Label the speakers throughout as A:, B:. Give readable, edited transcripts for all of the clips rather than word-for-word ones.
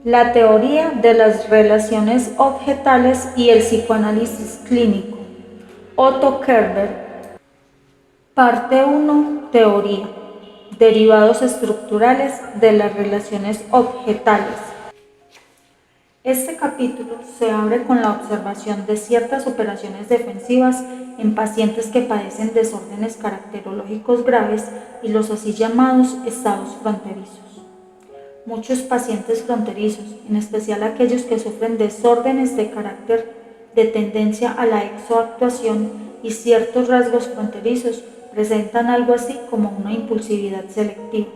A: La teoría de las relaciones objetales y el psicoanálisis clínico. Otto Kerber. Parte 1. Teoría. Derivados estructurales de las relaciones objetales. Este capítulo se abre con la observación de ciertas operaciones defensivas en pacientes que padecen desórdenes caracterológicos graves y los así llamados estados fronterizos. Muchos pacientes fronterizos, en especial aquellos que sufren desórdenes de carácter de tendencia a la exoactuación y ciertos rasgos fronterizos, presentan algo así como una impulsividad selectiva.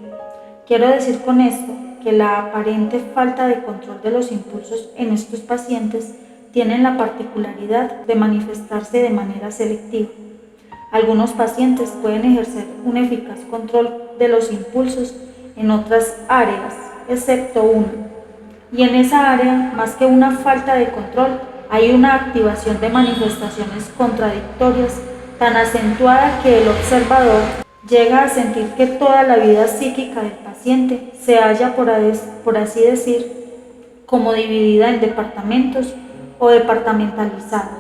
A: Quiero decir con esto que la aparente falta de control de los impulsos en estos pacientes tienen la particularidad de manifestarse de manera selectiva. Algunos pacientes pueden ejercer un eficaz control de los impulsos en otras áreas, excepto una. Y en esa área, más que una falta de control, hay una activación de manifestaciones contradictorias tan acentuada que el observador llega a sentir que toda la vida psíquica del paciente se halla, por así decir, como dividida en departamentos o departamentalizada.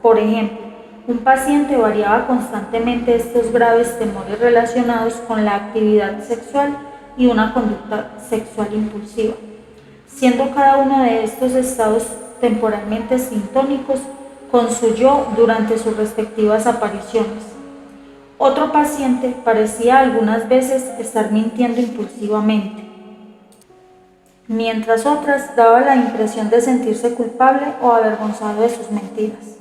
A: Por ejemplo, un paciente variaba constantemente estos graves temores relacionados con la actividad sexual y una conducta sexual impulsiva, siendo cada uno de estos estados temporalmente sintónicos con su yo durante sus respectivas apariciones. Otro paciente parecía algunas veces estar mintiendo impulsivamente, mientras otras daba la impresión de sentirse culpable o avergonzado de sus mentiras.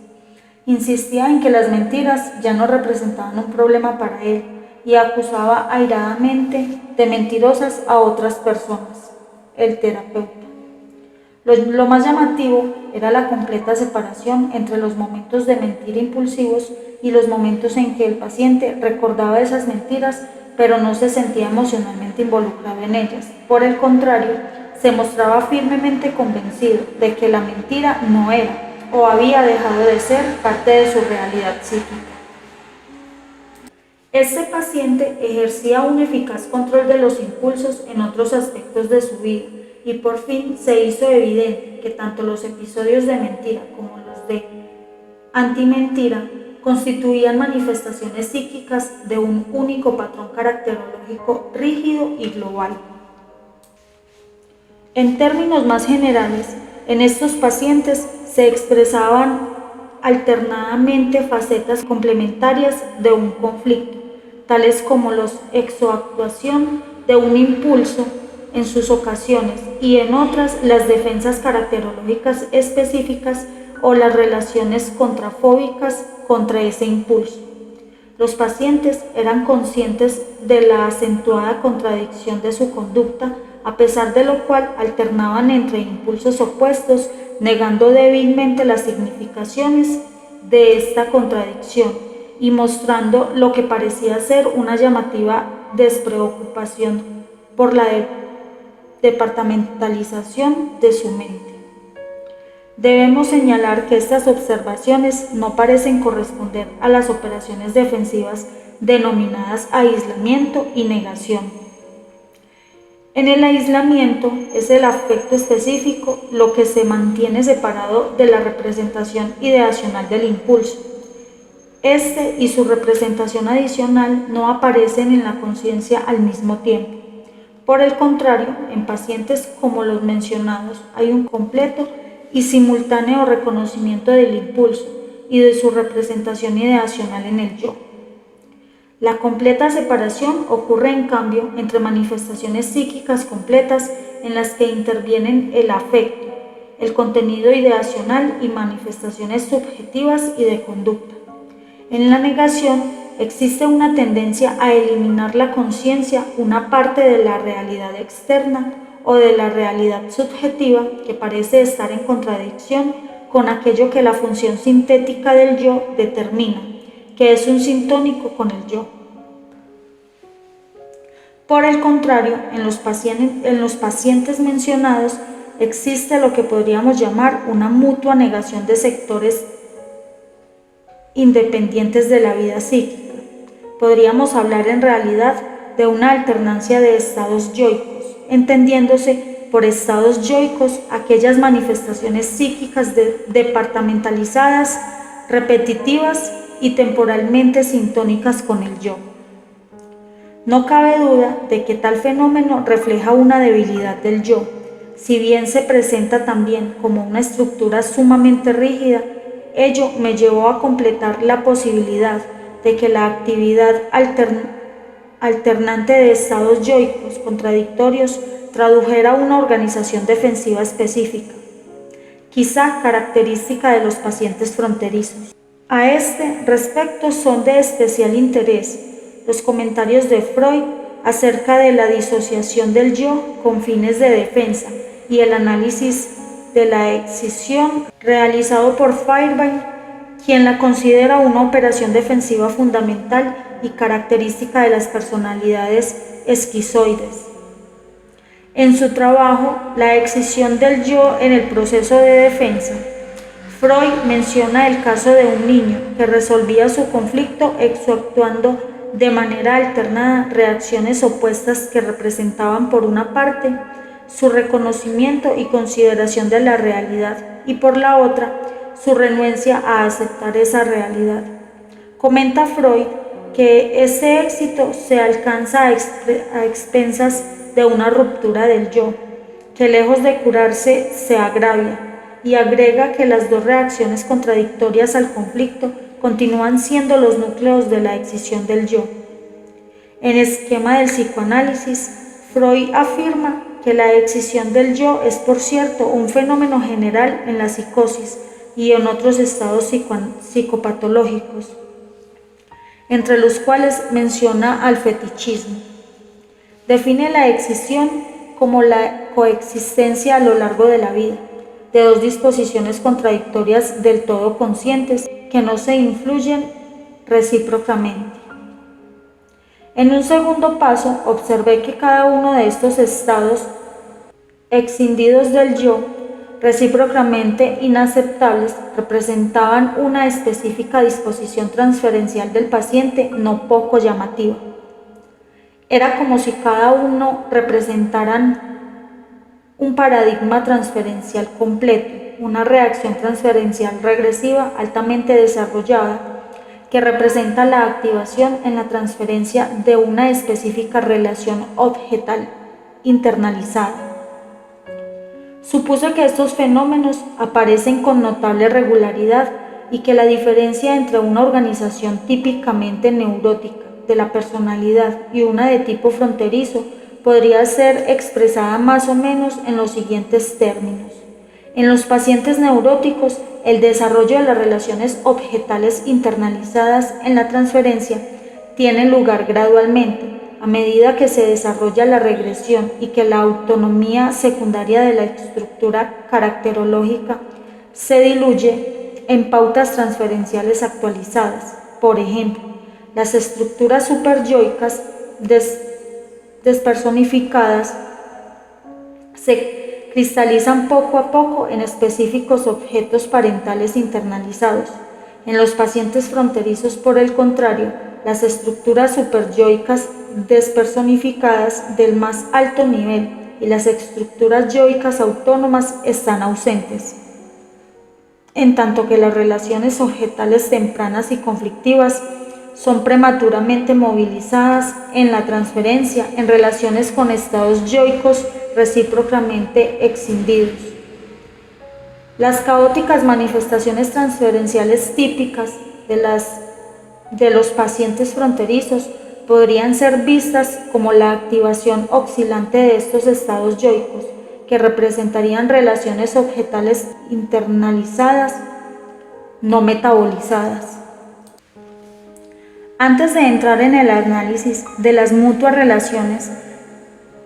A: Insistía en que las mentiras ya no representaban un problema para él y acusaba airadamente de mentirosas a otras personas, el terapeuta. Lo más llamativo era la completa separación entre los momentos de mentira impulsivos y los momentos en que el paciente recordaba esas mentiras pero no se sentía emocionalmente involucrado en ellas. Por el contrario, se mostraba firmemente convencido de que la mentira no era o había dejado de ser parte de su realidad psíquica. Este paciente ejercía un eficaz control de los impulsos en otros aspectos de su vida y por fin se hizo evidente que tanto los episodios de mentira como los de antimentira constituían manifestaciones psíquicas de un único patrón caracterológico rígido y global. En términos más generales, en estos pacientes se expresaban alternadamente facetas complementarias de un conflicto, tales como la exoactuación de un impulso en sus ocasiones y en otras las defensas caracterológicas específicas o las relaciones contrafóbicas contra ese impulso. Los pacientes eran conscientes de la acentuada contradicción de su conducta, a pesar de lo cual alternaban entre impulsos opuestos, negando débilmente las significaciones de esta contradicción y mostrando lo que parecía ser una llamativa despreocupación por la departamentalización de su mente. Debemos señalar que estas observaciones no parecen corresponder a las operaciones defensivas denominadas aislamiento y negación. En el aislamiento es el afecto específico lo que se mantiene separado de la representación ideacional del impulso. Este y su representación adicional no aparecen en la conciencia al mismo tiempo. Por el contrario, en pacientes como los mencionados hay un completo y simultáneo reconocimiento del impulso y de su representación ideacional en el yo. La completa separación ocurre en cambio entre manifestaciones psíquicas completas en las que intervienen el afecto, el contenido ideacional y manifestaciones subjetivas y de conducta. En la negación existe una tendencia a eliminar la conciencia una parte de la realidad externa o de la realidad subjetiva que parece estar en contradicción con aquello que la función sintética del yo determina, que es un sintónico con el yo. Por el contrario, en los pacientes mencionados existe lo que podríamos llamar una mutua negación de sectores independientes de la vida psíquica. Podríamos hablar en realidad de una alternancia de estados yoicos, entendiéndose por estados yoicos aquellas manifestaciones psíquicas departamentalizadas, repetitivas y temporalmente sintónicas con el yo. No cabe duda de que tal fenómeno refleja una debilidad del yo, si bien se presenta también como una estructura sumamente rígida. Ello me llevó a completar la posibilidad de que la actividad alternante de estados yoicos contradictorios tradujera una organización defensiva específica, quizá característica de los pacientes fronterizos. A este respecto son de especial interés los comentarios de Freud acerca de la disociación del yo con fines de defensa y el análisis de la excisión realizado por Feuerbach, quien la considera una operación defensiva fundamental y característica de las personalidades esquizoides. En su trabajo, La excisión del yo en el proceso de defensa, Freud menciona el caso de un niño que resolvía su conflicto exactuando de manera alternada reacciones opuestas que representaban por una parte su reconocimiento y consideración de la realidad y por la otra su renuencia a aceptar esa realidad. Comenta Freud que ese éxito se alcanza a expensas de una ruptura del yo, que lejos de curarse se agravia, y agrega que las dos reacciones contradictorias al conflicto continúan siendo los núcleos de la excisión del yo. En esquema del psicoanálisis, Freud afirma que la excisión del yo es, por cierto, un fenómeno general en la psicosis y en otros estados psicopatológicos, entre los cuales menciona al fetichismo. Define la excisión como la coexistencia a lo largo de la vida de dos disposiciones contradictorias del todo conscientes que no se influyen recíprocamente. En un segundo paso, observé que cada uno de estos estados escindidos del yo, recíprocamente inaceptables, representaban una específica disposición transferencial del paciente no poco llamativa. Era como si cada uno representaran un paradigma transferencial completo, una reacción transferencial regresiva altamente desarrollada que representa la activación en la transferencia de una específica relación objetal internalizada. Supuse que estos fenómenos aparecen con notable regularidad y que la diferencia entre una organización típicamente neurótica de la personalidad y una de tipo fronterizo podría ser expresada más o menos en los siguientes términos. En los pacientes neuróticos, el desarrollo de las relaciones objetales internalizadas en la transferencia tiene lugar gradualmente, a medida que se desarrolla la regresión y que la autonomía secundaria de la estructura caracterológica se diluye en pautas transferenciales actualizadas. Por ejemplo, las estructuras superyoicas despersonificadas se cristalizan poco a poco en específicos objetos parentales internalizados. En los pacientes fronterizos, por el contrario, las estructuras superyoicas despersonificadas del más alto nivel y las estructuras yoicas autónomas están ausentes, en tanto que las relaciones objetales tempranas y conflictivas son prematuramente movilizadas en la transferencia en relaciones con estados yoicos recíprocamente escindidos. Las caóticas manifestaciones transferenciales típicas de los pacientes fronterizos podrían ser vistas como la activación oscilante de estos estados yoicos, que representarían relaciones objetales internalizadas, no metabolizadas. Antes de entrar en el análisis de las mutuas relaciones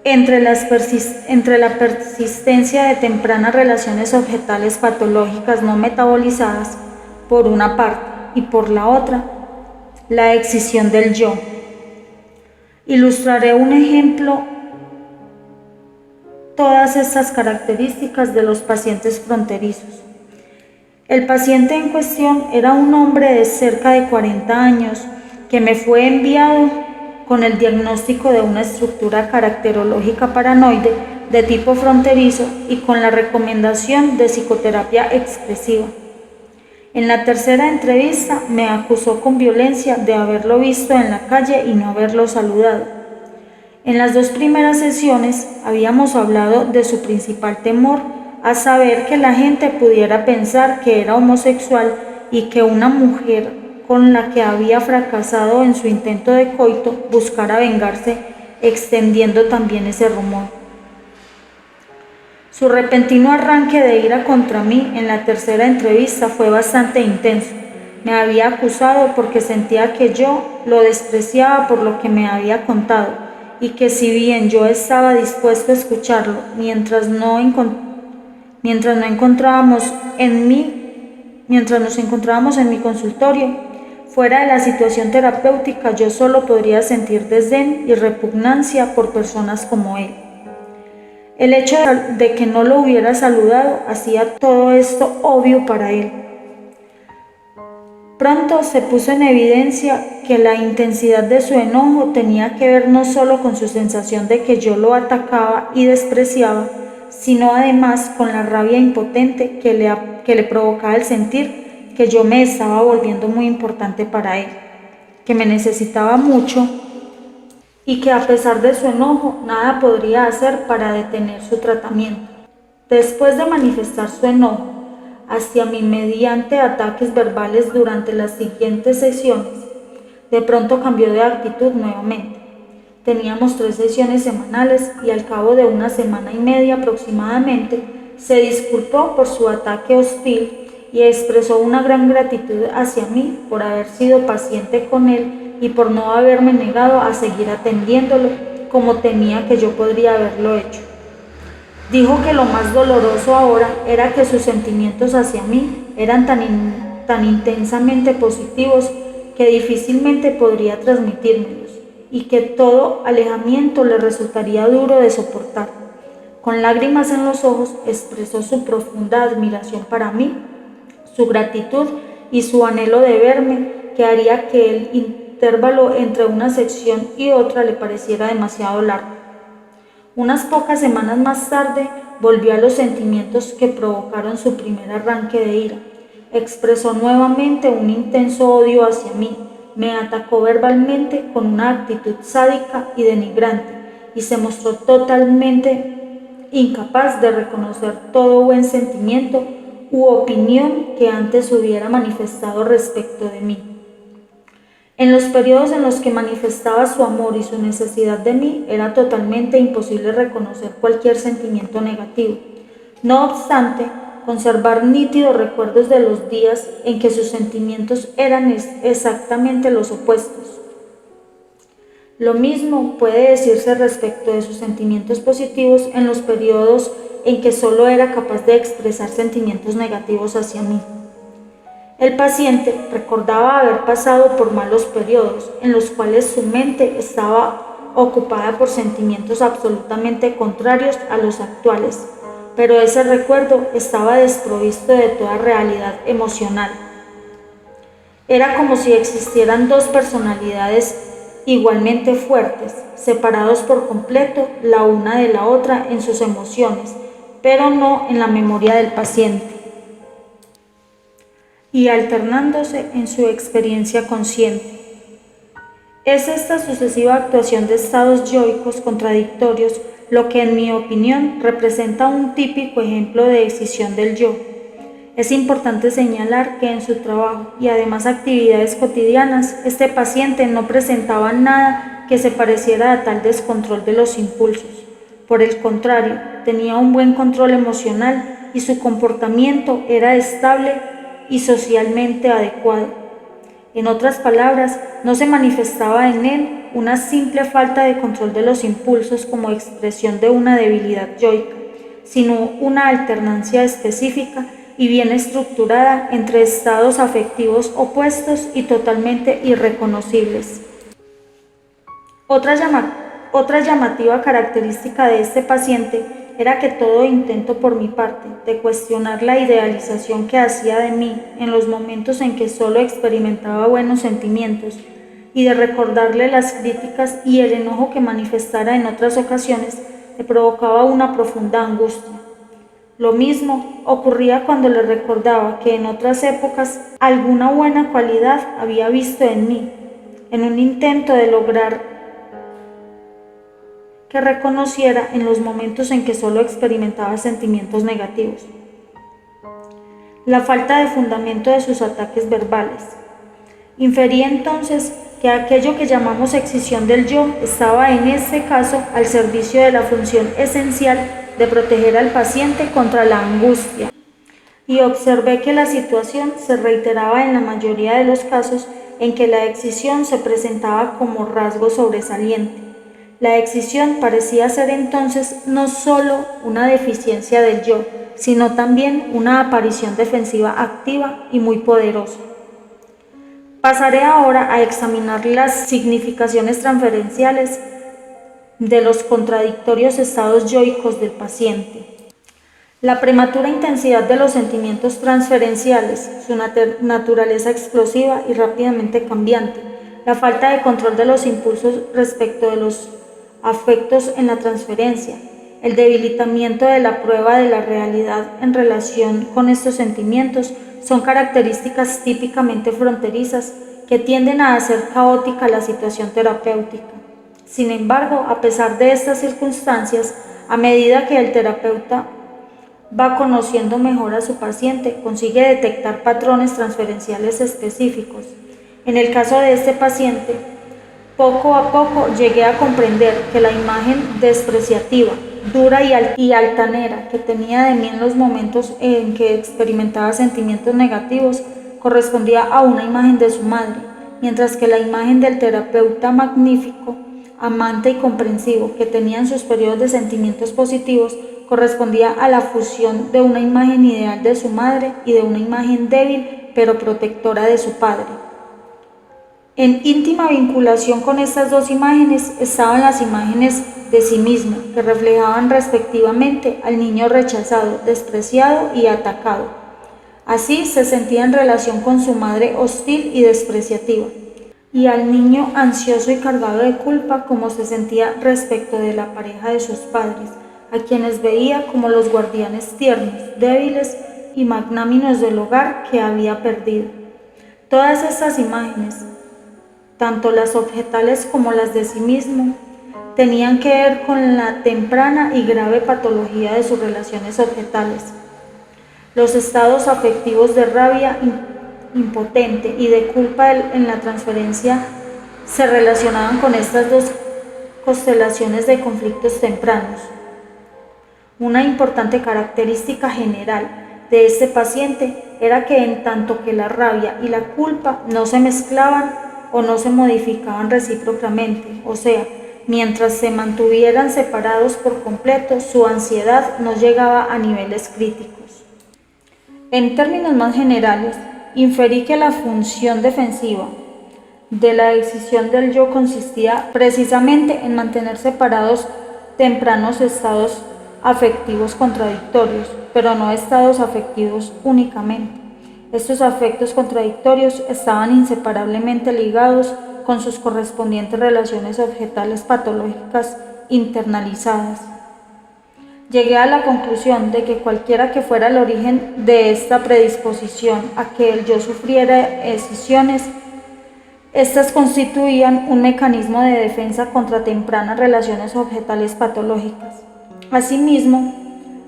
A: entre la persistencia de tempranas relaciones objetales patológicas no metabolizadas, por una parte, y por la otra, la excisión del yo, ilustraré un ejemplo todas estas características de los pacientes fronterizos. El paciente en cuestión era un hombre de cerca de 40 años que me fue enviado con el diagnóstico de una estructura caracterológica paranoide de tipo fronterizo y con la recomendación de psicoterapia expresiva. En la tercera entrevista me acusó con violencia de haberlo visto en la calle y no haberlo saludado. En las 2 primeras sesiones habíamos hablado de su principal temor, a saber que la gente pudiera pensar que era homosexual y que una mujer con la que había fracasado en su intento de coito buscara vengarse, extendiendo también ese rumor. Su repentino arranque de ira contra mí en la tercera entrevista fue bastante intenso. Me había acusado porque sentía que yo lo despreciaba por lo que me había contado y que si bien yo estaba dispuesto a escucharlo mientras nos encontrábamos en mi consultorio, fuera de la situación terapéutica yo solo podría sentir desdén y repugnancia por personas como él. El hecho de que no lo hubiera saludado hacía todo esto obvio para él. Pronto se puso en evidencia que la intensidad de su enojo tenía que ver no solo con su sensación de que yo lo atacaba y despreciaba, sino además con la rabia impotente que le provocaba el sentir que yo me estaba volviendo muy importante para él, que me necesitaba mucho y que a pesar de su enojo nada podría hacer para detener su tratamiento. Después de manifestar su enojo hacia mí mediante ataques verbales durante las siguientes sesiones, de pronto cambió de actitud nuevamente. Teníamos 3 sesiones semanales y al cabo de 1 semana y media aproximadamente se disculpó por su ataque hostil y expresó una gran gratitud hacia mí por haber sido paciente con él y por no haberme negado a seguir atendiéndolo como temía que yo podría haberlo hecho. Dijo que lo más doloroso ahora era que sus sentimientos hacia mí eran tan intensamente positivos que difícilmente podría transmitírmelos y que todo alejamiento le resultaría duro de soportar. Con lágrimas en los ojos expresó su profunda admiración para mí, su gratitud y su anhelo de verme, que haría que el intervalo entre una sección y otra le pareciera demasiado largo. Unas pocas semanas más tarde volvió a los sentimientos que provocaron su primer arranque de ira. Expresó nuevamente un intenso odio hacia mí, me atacó verbalmente con una actitud sádica y denigrante y se mostró totalmente incapaz de reconocer todo buen sentimiento u opinión que antes hubiera manifestado respecto de mí. En los periodos en los que manifestaba su amor y su necesidad de mí, era totalmente imposible reconocer cualquier sentimiento negativo. No obstante, conservar nítidos recuerdos de los días en que sus sentimientos eran exactamente los opuestos. Lo mismo puede decirse respecto de sus sentimientos positivos en los periodos en que solo era capaz de expresar sentimientos negativos hacia mí. El paciente recordaba haber pasado por malos periodos en los cuales su mente estaba ocupada por sentimientos absolutamente contrarios a los actuales, pero ese recuerdo estaba desprovisto de toda realidad emocional. Era como si existieran 2 personalidades igualmente fuertes, separados por completo la una de la otra en sus emociones, pero no en la memoria del paciente, y alternándose en su experiencia consciente. Es esta sucesiva actuación de estados yoicos contradictorios lo que en mi opinión representa un típico ejemplo de escisión del yo. Es importante señalar que en su trabajo y además actividades cotidianas, este paciente no presentaba nada que se pareciera a tal descontrol de los impulsos. Por el contrario, tenía un buen control emocional y su comportamiento era estable y socialmente adecuado. En otras palabras, no se manifestaba en él una simple falta de control de los impulsos como expresión de una debilidad yoica, sino una alternancia específica y bien estructurada entre estados afectivos opuestos y totalmente irreconocibles. Otra llamativa característica de este paciente era que todo intento por mi parte de cuestionar la idealización que hacía de mí en los momentos en que solo experimentaba buenos sentimientos y de recordarle las críticas y el enojo que manifestara en otras ocasiones le provocaba una profunda angustia. Lo mismo ocurría cuando le recordaba que en otras épocas alguna buena cualidad había visto en mí, en un intento de lograr que reconociera en los momentos en que solo experimentaba sentimientos negativos. La falta de fundamento de sus ataques verbales. Inferí entonces que aquello que llamamos excisión del yo estaba en este caso al servicio de la función esencial de proteger al paciente contra la angustia, y observé que la situación se reiteraba en la mayoría de los casos en que la excisión se presentaba como rasgo sobresaliente. La excisión parecía ser entonces no sólo una deficiencia del yo, sino también una aparición defensiva activa y muy poderosa. Pasaré ahora a examinar las significaciones transferenciales de los contradictorios estados yoicos del paciente. La prematura intensidad de los sentimientos transferenciales, su naturaleza explosiva y rápidamente cambiante, la falta de control de los impulsos respecto de los afectos en la transferencia, el debilitamiento de la prueba de la realidad en relación con estos sentimientos son características típicamente fronterizas que tienden a hacer caótica la situación terapéutica. Sin embargo, a pesar de estas circunstancias, a medida que el terapeuta va conociendo mejor a su paciente, consigue detectar patrones transferenciales específicos. En el caso de este paciente, poco a poco llegué a comprender que la imagen despreciativa, dura y altanera que tenía de mí en los momentos en que experimentaba sentimientos negativos correspondía a una imagen de su madre, mientras que la imagen del terapeuta magnífico, amante y comprensivo que tenía en sus periodos de sentimientos positivos correspondía a la fusión de una imagen ideal de su madre y de una imagen débil pero protectora de su padre. En íntima vinculación con estas dos imágenes estaban las imágenes de sí mismo, que reflejaban respectivamente al niño rechazado, despreciado y atacado. Así se sentía en relación con su madre hostil y despreciativa, y al niño ansioso y cargado de culpa como se sentía respecto de la pareja de sus padres, a quienes veía como los guardianes tiernos, débiles y magnánimes del hogar que había perdido. Todas estas imágenes, tanto las objetales como las de sí mismo, tenían que ver con la temprana y grave patología de sus relaciones objetales. Los estados afectivos de rabia impotente y de culpa en la transferencia se relacionaban con estas dos constelaciones de conflictos tempranos. Una importante característica general de este paciente era que en tanto que la rabia y la culpa no se mezclaban o no se modificaban recíprocamente, o sea, mientras se mantuvieran separados por completo, su ansiedad no llegaba a niveles críticos. En términos más generales, inferí que la función defensiva de la decisión del yo consistía precisamente en mantener separados tempranos estados afectivos contradictorios, pero no estados afectivos únicamente. Estos afectos contradictorios estaban inseparablemente ligados con sus correspondientes relaciones objetales patológicas internalizadas. Llegué a la conclusión de que cualquiera que fuera el origen de esta predisposición a que el yo sufriera escisiones, estas constituían un mecanismo de defensa contra tempranas relaciones objetales patológicas. Asimismo,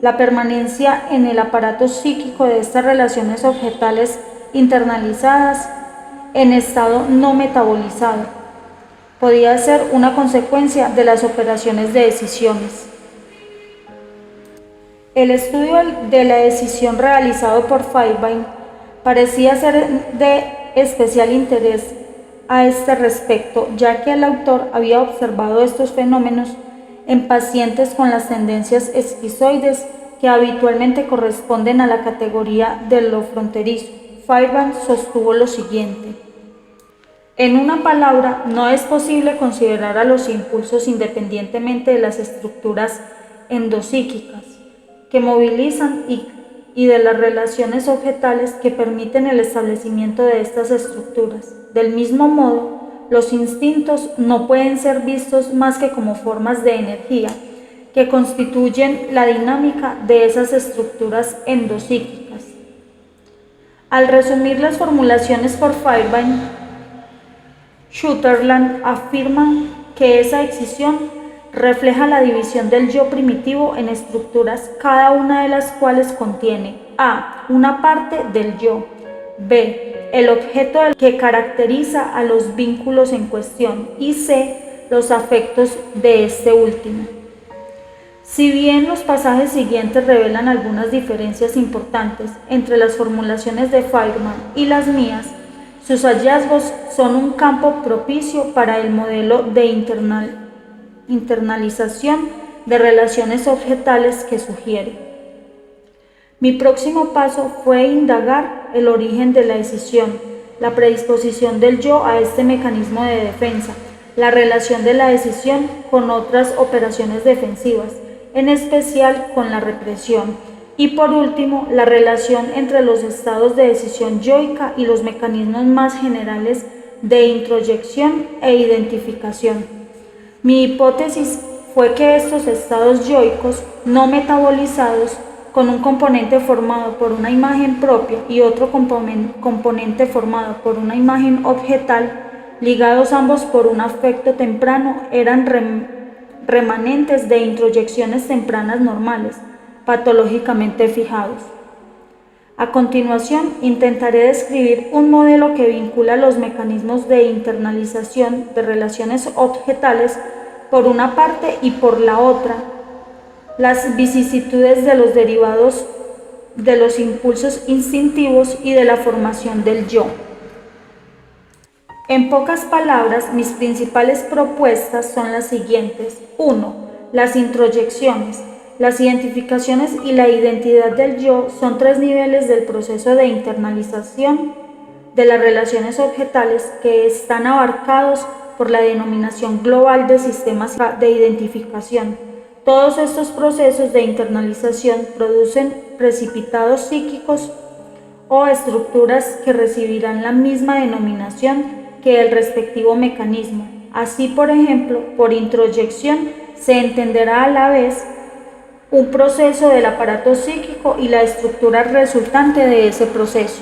A: la permanencia en el aparato psíquico de estas relaciones objetales internalizadas en estado no metabolizado podía ser una consecuencia de las operaciones de decisiones. El estudio de la decisión realizado por Feyerabend parecía ser de especial interés a este respecto, ya que el autor había observado estos fenómenos en pacientes con las tendencias esquizoides que habitualmente corresponden a la categoría de lo fronterizo. Feyerabend sostuvo lo siguiente: en una palabra, no es posible considerar a los impulsos independientemente de las estructuras endopsíquicas que movilizan y de las relaciones objetales que permiten el establecimiento de estas estructuras. Del mismo modo, los instintos no pueden ser vistos más que como formas de energía que constituyen la dinámica de esas estructuras endopsíquicas. Al resumir las formulaciones por Fairbairn, Sutherland afirma que esa excisión refleja la división del yo primitivo en estructuras, cada una de las cuales contiene a. una parte del yo, b. el objeto que caracteriza a los vínculos en cuestión y c. los afectos de este último. Si bien los pasajes siguientes revelan algunas diferencias importantes entre las formulaciones de Feynman y las mías, sus hallazgos son un campo propicio para el modelo de internalización de relaciones objetales que sugiere. Mi próximo paso fue indagar el origen de la escisión, la predisposición del yo a este mecanismo de defensa, la relación de la escisión con otras operaciones defensivas, en especial con la represión, y por último, la relación entre los estados de escisión yoica y los mecanismos más generales de introyección e identificación. Mi hipótesis fue que estos estados yoicos no metabolizados, con un componente formado por una imagen propia y otro componente formado por una imagen objetal, ligados ambos por un afecto temprano, eran remanentes de introyecciones tempranas normales, patológicamente fijados. A continuación, intentaré describir un modelo que vincula los mecanismos de internalización de relaciones objetales por una parte y por la otra, las vicisitudes de los derivados de los impulsos instintivos y de la formación del yo. En pocas palabras, mis principales propuestas son las siguientes. 1. Las introyecciones. Las identificaciones y la identidad del yo son tres niveles del proceso de internalización de las relaciones objetales que están abarcados por la denominación global de sistemas de identificación. Todos estos procesos de internalización producen precipitados psíquicos o estructuras que recibirán la misma denominación que el respectivo mecanismo. Así, por ejemplo, por introyección se entenderá a la vez un proceso del aparato psíquico y la estructura resultante de ese proceso.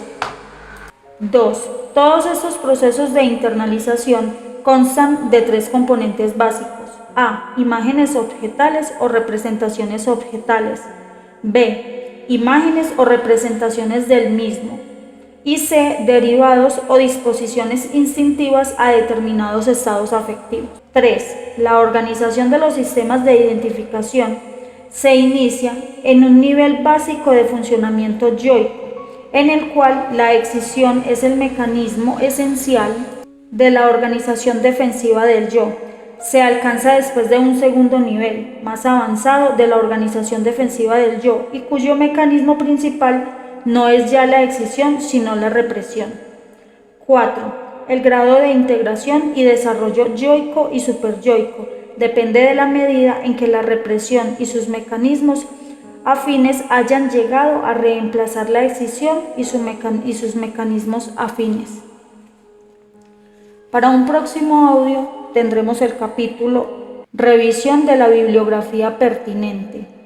A: 2. Todos estos procesos de internalización constan de tres componentes básicos. A. Imágenes objetales o representaciones objetales. B. Imágenes o representaciones del mismo. Y C. Derivados o disposiciones instintivas a determinados estados afectivos. 3. La organización de los sistemas de identificación se inicia en un nivel básico de funcionamiento yoico, en el cual la excisión es el mecanismo esencial de la organización defensiva del yo. Se alcanza después de un segundo nivel, más avanzado, de la organización defensiva del yo, y cuyo mecanismo principal no es ya la excisión, sino la represión. 4. El grado de integración y desarrollo yoico y superyoico depende de la medida en que la represión y sus mecanismos afines hayan llegado a reemplazar la excisión y sus mecanismos afines. Para un próximo audio tendremos el capítulo Revisión de la bibliografía pertinente.